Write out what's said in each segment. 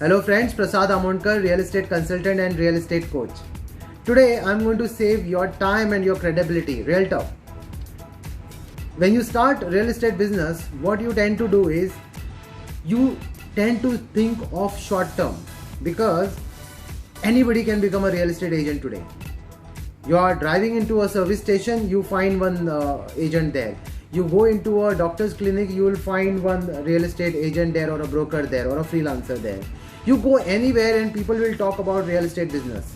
Hello friends, Prasad Amonkar, real estate consultant and real estate coach. Today I'm going to save your time and your credibility, realtor. When you start real estate business, what you tend to do is you tend to think of short term because anybody can become a real estate agent today. You are driving into a service station, you find one agent there. You go into a doctor's clinic, you will find one real estate agent there or a broker there or a freelancer there. You go anywhere and people will talk about real estate business.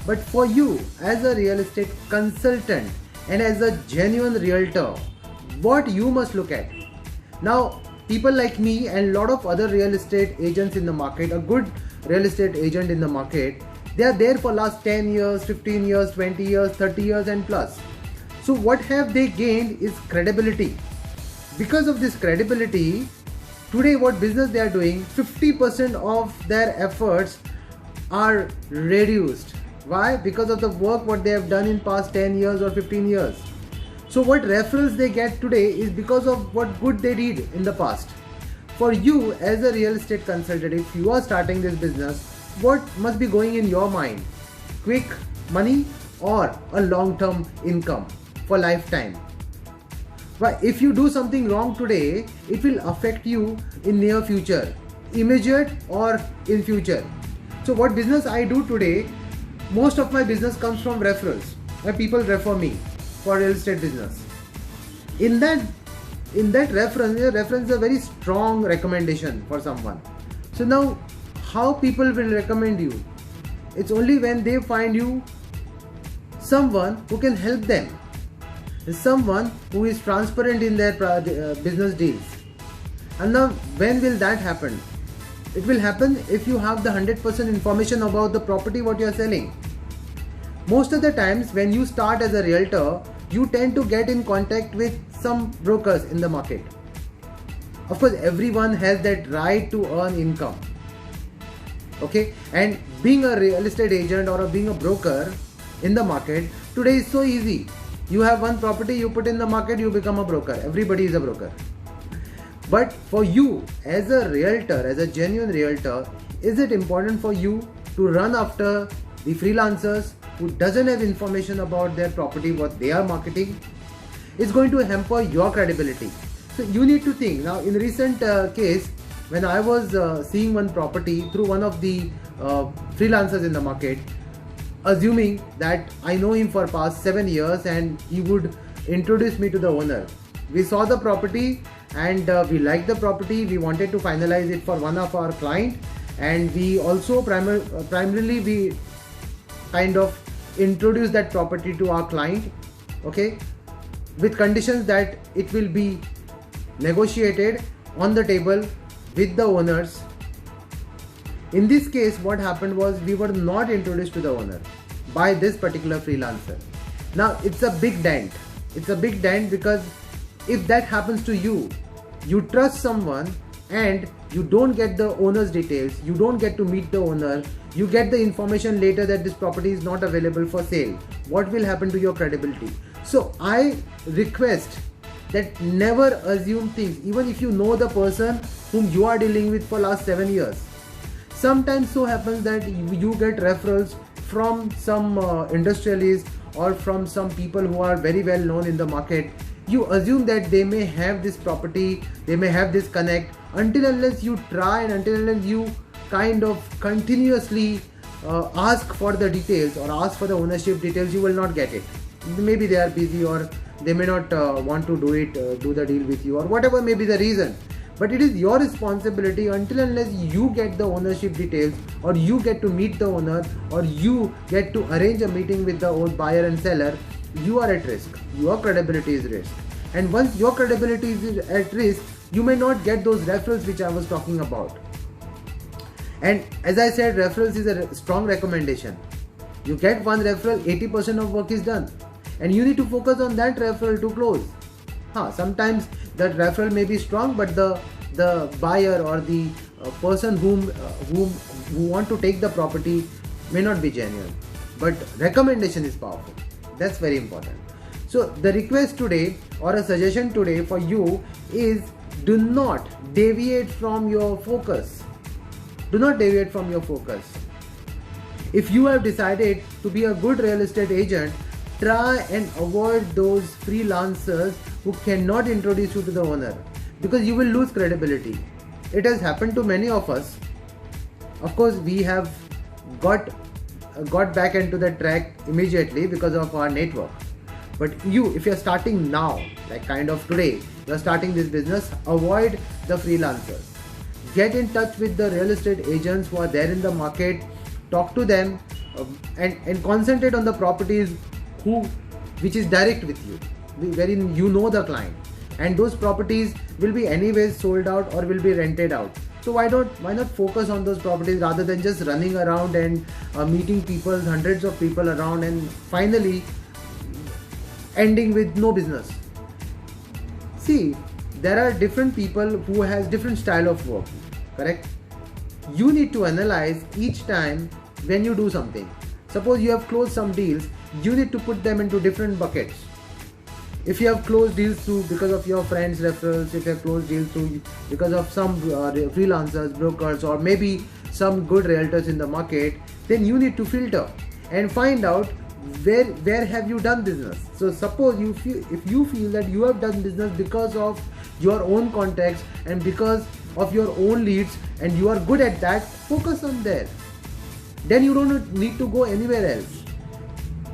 But for you as a real estate consultant and as a genuine realtor, what you must look at. Now, people like me and a lot of other real estate agents in the market, a good real estate agent in the market, they are there for last 10 years, 15 years, 20 years, 30 years and plus. So what have they gained is credibility. Because of this credibility, today what business they are doing, 50% of their efforts are reduced. Why? Because of the work what they have done in past 10 years or 15 years. So what referrals they get today is because of what good they did in the past. For you as a real estate consultant, if you are starting this business, what must be going in your mind? Quick money or a long-term income for lifetime? But if you do something wrong today, it will affect you in near future, immediate or in future. So what business I do today, most of my business comes from referrals. When people refer me for real estate business. In that reference is a very strong recommendation for someone. So now how people will recommend you? It's only when they find you someone who can help them. Someone who is transparent in their business deals. And now when will that happen? It will happen if you have the 100% information about the property what you are selling. Most of the times when you start as a realtor, you tend to get in contact with some brokers in the market. Of course, everyone has that right to earn income. Okay, and being a real estate agent or being a broker in the market today is so easy. You have one property, you put in the market, you become a broker. Everybody is a broker. But for you as a realtor, as a genuine realtor, is it important for you to run after the freelancers who doesn't have information about their property, what they are marketing? It's going to hamper your credibility. So you need to think. Now in recent case, when I was seeing one property through one of the freelancers in the market, assuming that I know him for past 7 years and he would introduce me to the owner. We saw the property and we liked the property. We wanted to finalize it for one of our client, and we also primarily we kind of introduced that property to our client, okay, with conditions that it will be negotiated on the table with the owners. In this case, what happened was we were not introduced to the owner by this particular freelancer. Now it's a big dent. It's a big dent because if that happens to you, you trust someone and you don't get the owner's details, you don't get to meet the owner, you get the information later that this property is not available for sale. What will happen to your credibility? So I request that never assume things, even if you know the person whom you are dealing with for last 7 years. Sometimes so happens that you get referrals from some industrialists or from some people who are very well known in the market. You assume that they may have this property, they may have this connect. Until unless you try and until unless you kind of continuously ask for the details or ask for the ownership details, you will not get it. Maybe they are busy or they may not want to do the deal with you, or whatever may be the reason. But it is your responsibility until unless you get the ownership details or you get to meet the owner or you get to arrange a meeting with the buyer and seller, you are at risk. Your credibility is at risk. And once your credibility is at risk, you may not get those referrals which I was talking about. And as I said, referrals is a strong recommendation. You get one referral, 80% of work is done. And you need to focus on that referral to close. Sometimes that referral may be strong, but the buyer or the person who want to take the property may not be genuine. But recommendation is powerful. That's very important. So the request today or a suggestion today for you is do not deviate from your focus. Do not deviate from your focus. If you have decided to be a good real estate agent, try and avoid those freelancers who cannot introduce you to the owner, because you will lose credibility. It has happened to many of us. Of course, we have got back into the track immediately because of our network. But if you're starting now, like kind of today, you're starting this business, avoid the freelancers. Get in touch with the real estate agents who are there in the market, talk to them, and concentrate on the properties which is direct with you, wherein you know the client, and those properties will be anyways sold out or will be rented out. So why not focus on those properties rather than just running around and meeting people, hundreds of people around, and finally ending with no business. See, there are different people who has different style of work, correct? You need to analyze each time when you do something. Suppose you have closed some deals, you need to put them into different buckets. If you have closed deals because of your friends' referrals, if you have closed deals because of some freelancers, brokers, or maybe some good realtors in the market, then you need to filter and find out where have you done business. So suppose if you feel that you have done business because of your own contacts and because of your own leads and you are good at that, focus on there. Then you don't need to go anywhere else.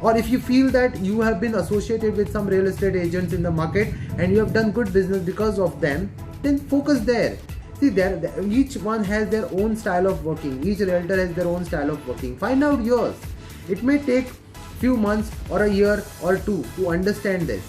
Or if you feel that you have been associated with some real estate agents in the market and you have done good business because of them, then focus there. See, each one has their own style of working. Each realtor has their own style of working. Find out yours. It may take few months or a year or two to understand this.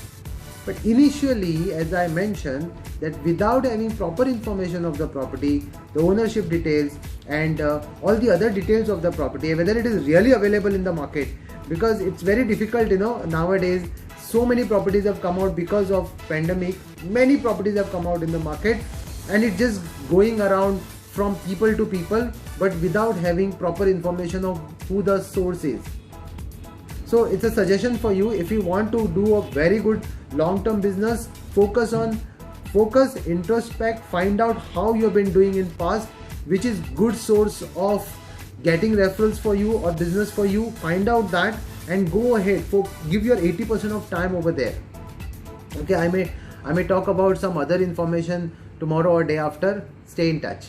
But initially, as I mentioned, that without having proper information of the property, the ownership details and all the other details of the property, whether it is really available in the market, because it's very difficult, nowadays. So many properties have come out because of pandemic. Many properties have come out in the market, and it's just going around from people to people, but without having proper information of who the source is. So it's a suggestion for you. If you want to do a very good long-term business, focus, introspect, find out how you've been doing in past, which is good source of getting referrals for you or business for you. Find out that and go ahead. Give your 80% of time over there. Okay, I may talk about some other information tomorrow or day after. Stay in touch.